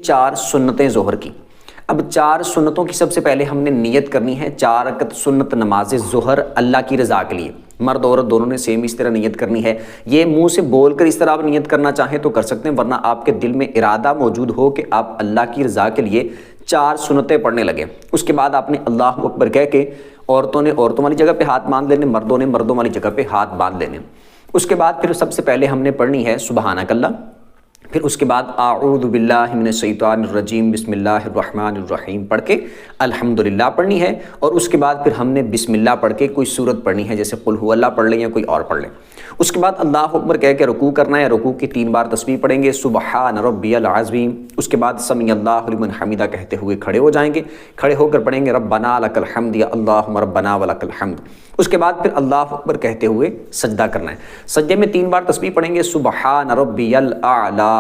4 سنتیں ظہر کی۔ اب 4 سنتوں کی سب سے پہلے ہم نے نیت کرنی ہے 4 رکعت سنت نماز ظہر اللہ کی رضا کے لیے، مرد عورت دونوں نے سیم اس طرح نیت کرنی ہے۔ یہ منہ سے بول کر اس طرح آپ نیت کرنا چاہیں تو کر سکتے ہیں، ورنہ آپ کے دل میں ارادہ موجود ہو کہ آپ اللہ کی رضا کے لیے 4 سنتیں پڑھنے لگے۔ اس کے بعد آپ نے اللہ اکبر کہہ کے عورتوں نے عورتوں والی جگہ پہ ہاتھ باندھ لینے، مردوں نے مردوں والی جگہ پہ ہاتھ باندھ لینے۔ اس کے بعد پھر سب سے پہلے ہم نے پڑھنی ہے سبحانک اللہ، پھر اس کے بعد اعوذ باللہ من الشیطان الرجیم بسم اللہ الرحمن الرحیم پڑھ کے الحمدللہ پڑھنی ہے، اور اس کے بعد پھر ہم نے بسم اللہ پڑھ کے کوئی سورت پڑھنی ہے، جیسے قل هو اللہ پڑھ لیں یا کوئی اور پڑھ لیں۔ اس کے بعد اللہ اکبر کہہ کے رکوع کرنا ہے، رکوع کی 3 بار تسبیح پڑھیں گے سبحان ربی العظیم۔ اس کے بعد سمیع اللہ لمن حمدہ کہتے ہوئے کھڑے ہو جائیں گے، کھڑے ہو کر پڑھیں گے ربنا لک الحمد یا اللہم ربنا ولک الحمد۔ اس کے بعد پھر اللہ اکبر کہتے ہوئے سجدہ کرنا ہے، سجدے میں 3 بار تسبیح پڑھیں گے سبحان ربی الاعلی۔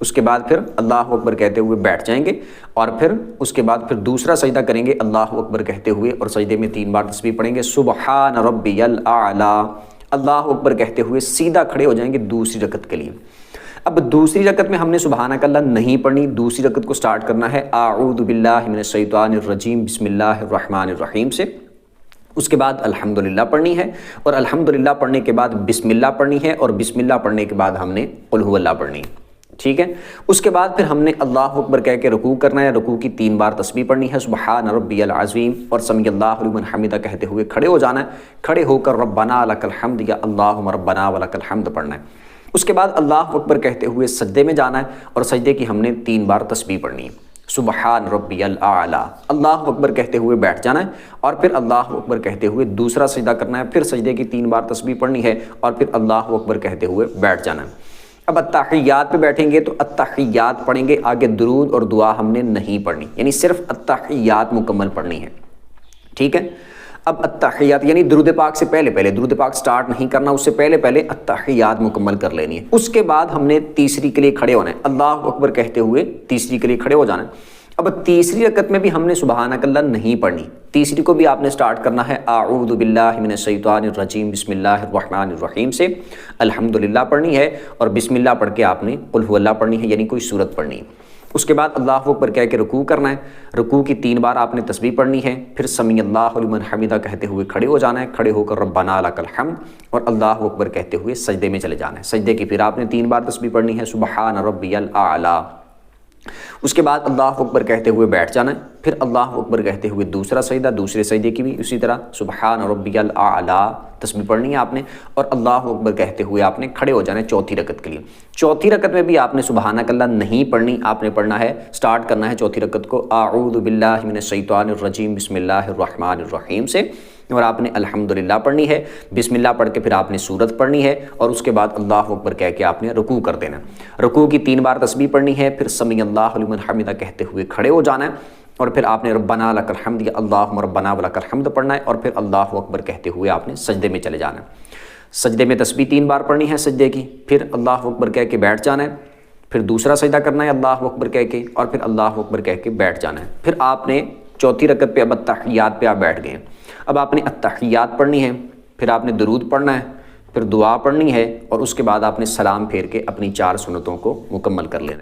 اس کے بعد پھر اللہ اکبر کہتے ہوئے بیٹھ جائیں گے، اور پھر اس کے بعد پھر دوسرا سجدہ کریں گے اللہ اکبر کہتے ہوئے، اور سجدے میں 3 بار تسبیح پڑھیں گے سبحان ربی الاعلی۔ اللہ اکبر کہتے ہوئے سیدھا کھڑے ہو جائیں گے دوسری رکعت کے لیے۔ اب دوسری رکعت میں ہم نے سبحانک اللہ نہیں پڑھنی، دوسری رکعت کو سٹارٹ کرنا ہے اعوذ باللہ من الشیطان الرجیم بسم اللہ الرحمن الرحیم سے۔ اس کے بعد الحمدللہ پڑھنی ہے، اور الحمدللہ پڑھنے کے بعد بسم اللہ پڑھنی ہے، اور بسم اللہ پڑھنے کے بعد ہم نے قل هو اللہ پڑھنی ہے، ٹھیک ہے۔ اس کے بعد پھر ہم نے اللہ اکبر کہہ کے رکوع کرنا ہے، رکوع کی 3 بار تسبیح پڑھنی ہے سبحان ربی العظیم، اور سمیع اللہ لمن حمدہ کہتے ہوئے کھڑے ہو جانا ہے، کھڑے ہو کر ربنا لک الحمد یا اللہم ربنا ولک الحمد پڑھنا ہے۔ اس کے بعد اللہ اکبر کہتے ہوئے سجدے میں جانا ہے، اور سجدے کی ہم نے 3 بار تسبیح پڑھنی ہے سبحان ربی الاعلی۔ اللہ اکبر کہتے ہوئے بیٹھ جانا ہے، اور پھر اللہ اکبر کہتے ہوئے دوسرا سجدہ کرنا ہے، پھر سجدے کی 3 بار تسبیح پڑھنی ہے، اور پھر اللہ اکبر کہتے ہوئے بیٹھ جانا ہے۔ اب التحیات پہ بیٹھیں گے تو التحیات پڑھیں گے، آگے درود اور دعا ہم نے نہیں پڑھنی، یعنی صرف التحیات مکمل پڑھنی ہے، ٹھیک ہے۔ اب التحیات یعنی درود پاک سے پہلے درود پاک سٹارٹ نہیں کرنا، اس سے پہلے التحیات مکمل کر لینی ہے۔ اس کے بعد ہم نے تیسری کے لیے کھڑے ہونا ہے، اللہ اکبر کہتے ہوئے تیسری کے لیے کھڑے ہو جانا ہے۔ اب تیسری رکعت میں بھی ہم نے سبحانک اللہ نہیں پڑھنی، تیسری کو بھی آپ نے سٹارٹ کرنا ہے اعوذ باللہ من الشیطان الرجیم بسم اللہ الرحمن الرحیم سے، الحمدللہ پڑھنی ہے، اور بسم اللہ پڑھ کے آپ نے قل هو اللہ پڑھنی ہے، یعنی کوئی سورت پڑھنی ہے۔ اس کے بعد اللہ اکبر کہہ کے رکوع کرنا ہے، رکوع کی 3 بار آپ نے تسبیح پڑھنی ہے، پھر سمیع اللہ لمن حمدہ کہتے ہوئے کھڑے ہو جانا ہے، کھڑے ہو کر ربنا لک الحمد، اور اللہ اکبر کہتے ہوئے سجدے میں چلے جانا ہے، سجدے کی پھر آپ نے 3 بار تسبیح پڑھنی ہے سبحان ربی الاعلی۔ اس کے بعد اللہ اکبر کہتے ہوئے بیٹھ جانا ہے، پھر اللہ اکبر کہتے ہوئے دوسرا سجدہ، دوسرے سجدے کی بھی اسی طرح سبحان ربی الاعلی تسبیح پڑھنی ہے آپ نے، اور اللہ اکبر کہتے ہوئے آپ نے کھڑے ہو جانا ہے چوتھی رکعت کے لیے۔ چوتھی رکعت میں بھی آپ نے سبحانک اللہ نہیں پڑھنی، آپ نے پڑھنا ہے سٹارٹ کرنا ہے چوتھی رکعت کو اعوذ باللہ من الشیطان الرجیم بسم اللہ الرحمن الرحیم سے، اور آپ نے الحمدللہ پڑھنی ہے، بسم اللہ پڑھ کے پھر آپ نے سورت پڑھنی ہے، اور اس کے بعد اللہ اکبر کہہ کے آپ نے رکوع کر دینا ہے، رکوع کی 3 بار تسبیح پڑھنی ہے، پھر سمیع اللہ لمن حمدہ کہتے ہوئے کھڑے ہو جانا ہے، اور پھر آپ نے ربنا لک الحمد یا اللہم ربنا ولک الحمد پڑھنا ہے، اور پھر اللہ اکبر کہتے ہوئے آپ نے سجدے میں چلے جانا ہے، سجدے میں تسبیح 3 بار پڑھنی ہے سجدے کی، پھر اللہ اکبر کہہ کے بیٹھ جانا ہے، پھر دوسرا سجدہ کرنا ہے اللہ اکبر کہہ کے، اور پھر اللہ اکبر کہہ کے بیٹھ جانا ہے۔ پھر آپ نے چوتھی رکعت پہ اب التحیات پہ آپ بیٹھ گئے ہیں، اب آپ نے التحیات پڑھنی ہے، پھر آپ نے درود پڑھنا ہے، پھر دعا پڑھنی ہے، اور اس کے بعد آپ نے سلام پھیر کے اپنی 4 سنتوں کو مکمل کر لینا ہے۔